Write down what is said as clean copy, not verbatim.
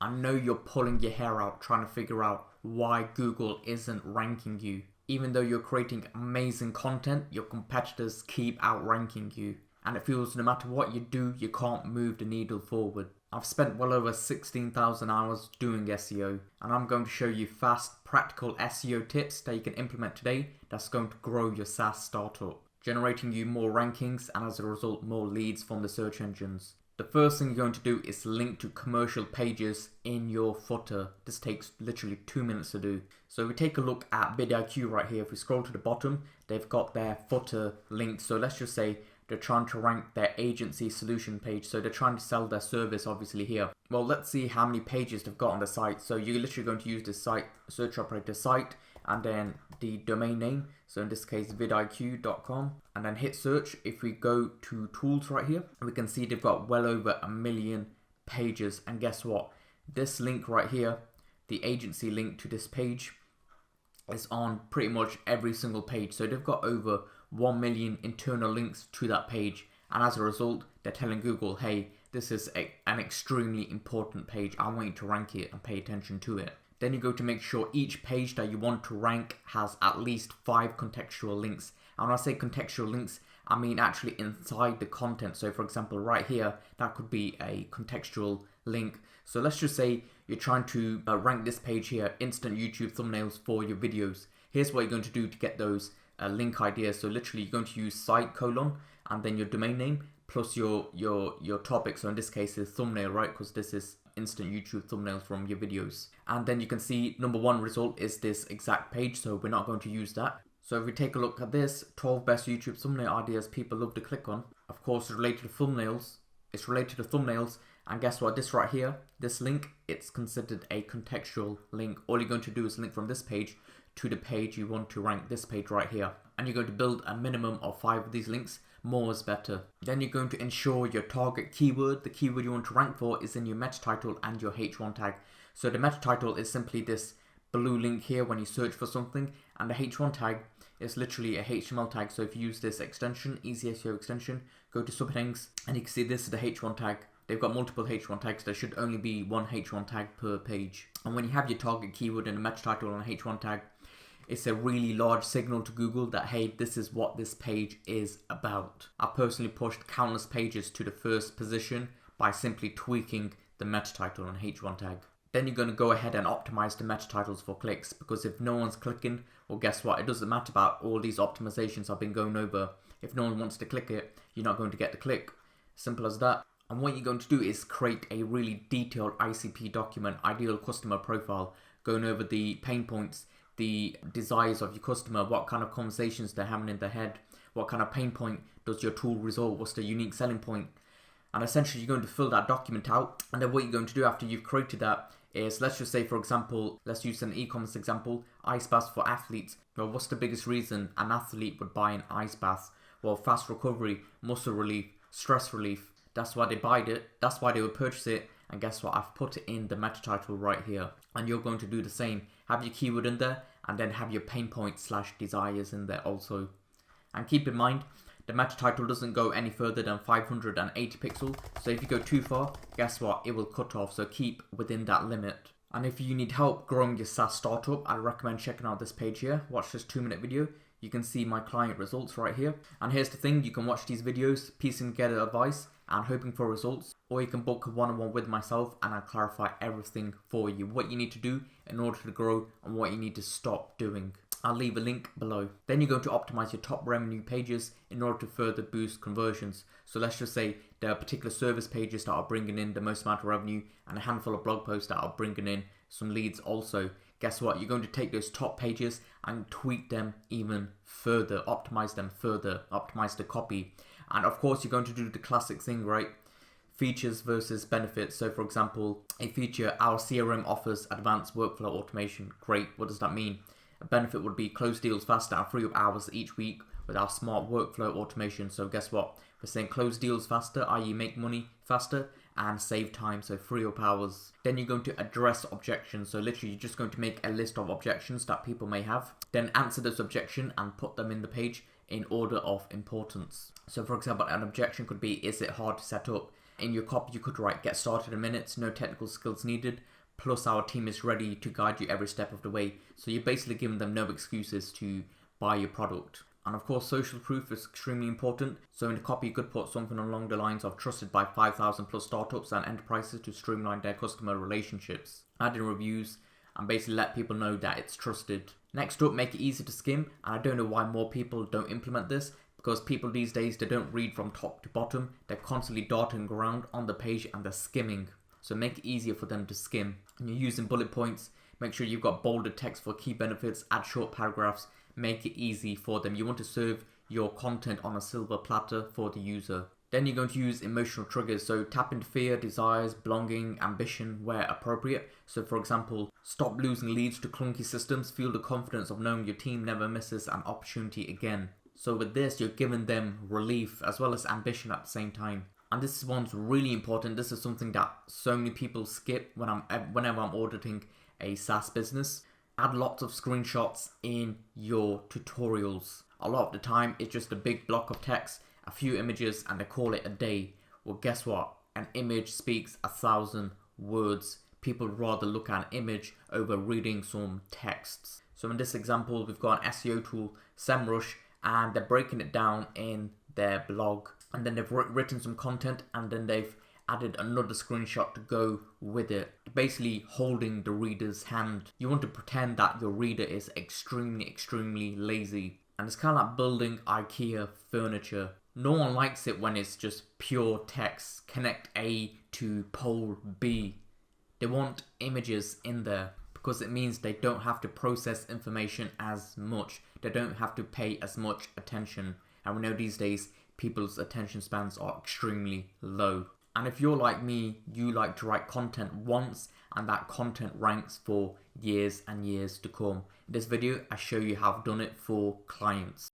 I know you're pulling your hair out trying to figure out why Google isn't ranking you. Even though you're creating amazing content, your competitors keep outranking you. And it feels no matter what you do, you can't move the needle forward. I've spent well over 16,000 hours doing SEO, and I'm going to show you fast, practical SEO tips that you can implement today that's going to grow your SaaS startup, generating you more rankings and as a result more leads from the search engines. The first thing you're going to do is link to commercial pages in your footer. This takes literally 2 minutes to do. So we take a look at vidIQ right here. If we scroll to the bottom, they've got their footer linked. So let's just say they're trying to rank their agency solution page. So they're trying to sell their service obviously here. Well, let's see how many pages they've got on the site. So you're literally going to use this site, search operator site, and then the domain name. So in this case, vidiq.com, and then hit search. If we go to tools right here, we can see they've got well over 1 million pages. And guess what? This link right here, the agency link to this page, is on pretty much every single page. So they've got over 1 million internal links to that page. And as a result, they're telling Google, hey, this is an extremely important page. I want you to rank it and pay attention to it. Then you go to make sure each page that you want to rank has at least 5 contextual links. And when I say contextual links, I mean actually inside the content. So for example, right here, that could be a contextual link. So let's just say you're trying to rank this page here, instant YouTube thumbnails for your videos. Here's what you're going to do to get those link ideas. So literally you're going to use site : and then your domain name plus your topic. So in this case is thumbnail, right? Because this is instant YouTube thumbnails from your videos. And then you can see number 1 result is this exact page, so we're not going to use that. So if we take a look at this, 12 best YouTube thumbnail ideas people love to click on. Of course, related to thumbnails. It's related to thumbnails. And guess what? This right here, this link, it's considered a contextual link. All you're going to do is link from this page to the page you want to rank, this page right here. And you're going to build a minimum of 5 of these links. More is better. Then you're going to ensure your target keyword, the keyword you want to rank for, is in your meta title and your H1 tag. So the meta title is simply this blue link here when you search for something, and the H1 tag is literally a HTML tag. So if you use this extension, Easy SEO extension, go to subheadings, and you can see this is the H1 tag. They've got multiple H1 tags. There should only be 1 H1 tag per page. And when you have your target keyword in a meta title and a H1 tag, it's a really large signal to Google that, hey, this is what this page is about. I personally pushed countless pages to the first position by simply tweaking the meta title and H1 tag. Then you're going to go ahead and optimize the meta titles for clicks, because if no one's clicking, well, guess what? It doesn't matter about all these optimizations I've been going over. If no one wants to click it, you're not going to get the click. Simple as that. And what you're going to do is create a really detailed ICP document, ideal customer profile, going over the pain points, the desires of your customer, what kind of conversations they're having in their head, what kind of pain point does your tool resolve, what's the unique selling point. And essentially you're going to fill that document out. And then what you're going to do after you've created that is, let's just say, for example, let's use an e-commerce example, ice baths for athletes. Well, what's the biggest reason an athlete would buy an ice bath? Well, fast recovery, muscle relief, stress relief. That's why they buy it. That's why they would purchase it. And guess what? I've put it in the meta title right here. And you're going to do the same. Have your keyword in there, and then have your pain point / desires in there also. And keep in mind, the meta title doesn't go any further than 580 pixels. So if you go too far, guess what? It will cut off. So keep within that limit. And if you need help growing your SaaS startup, I recommend checking out this page here. Watch this 2-minute video. You can see my client results right here. And here's the thing, you can watch these videos, piecing together advice and hoping for results, or you can book a one-on-one with myself and I'll clarify everything for you, what you need to do in order to grow and what you need to stop doing. I'll leave a link below. Then you're going to optimize your top revenue pages in order to further boost conversions. So let's just say there are particular service pages that are bringing in the most amount of revenue and a handful of blog posts that are bringing in some leads also. Guess what? You're going to take those top pages and tweak them even further, optimize them further, optimize the copy. And of course, you're going to do the classic thing, right? Features versus benefits. So for example, a feature, our CRM offers advanced workflow automation. Great. What does that mean? A benefit would be close deals faster and free up hours each week with our smart workflow automation. So guess what? We're saying close deals faster, i.e. make money faster, and save time, so free up hours. Then you're going to address objections. So literally you're just going to make a list of objections that people may have, then answer those objections and put them in the page in order of importance. So for example, an objection could be, is it hard to set up? In your copy, you could write, "Get started in minutes, no technical skills needed, plus our team is ready to guide you every step of the way." So you're basically giving them no excuses to buy your product. And of course, social proof is extremely important. So in the copy, you could put something along the lines of "trusted by 5,000 plus startups and enterprises to streamline their customer relationships." Add in reviews and basically let people know that it's trusted. Next up, make it easy to skim. And I don't know why more people don't implement this, because people these days, they don't read from top to bottom. They're constantly darting around on the page and they're skimming. So make it easier for them to skim. And you're using bullet points. Make sure you've got bolded text for key benefits. Add short paragraphs. Make it easy for them. You want to serve your content on a silver platter for the user. Then you're going to use emotional triggers. So tap into fear, desires, belonging, ambition where appropriate. So for example, stop losing leads to clunky systems. Feel the confidence of knowing your team never misses an opportunity again. So with this, you're giving them relief as well as ambition at the same time. And this one's really important. This is something that so many people skip whenever I'm auditing a SaaS business. Add lots of screenshots in your tutorials. A lot of the time, it's just a big block of text, a few images, and they call it a day. Well, guess what? An image speaks 1,000 words. People rather look at an image over reading some texts. So in this example, we've got an SEO tool, SEMrush, and they're breaking it down in their blog. And then they've written some content, and then they've added another screenshot to go with it, basically holding the reader's hand. You want to pretend that your reader is extremely lazy. And it's kind of like building IKEA furniture. No one likes it when it's just pure text. Connect A to pole B. They want images in there because it means they don't have to process information as much. They don't have to pay as much attention. And we know these days, people's attention spans are extremely low. And if you're like me, you like to write content once and that content ranks for years and years to come. In this video, I show you how I've done it for clients.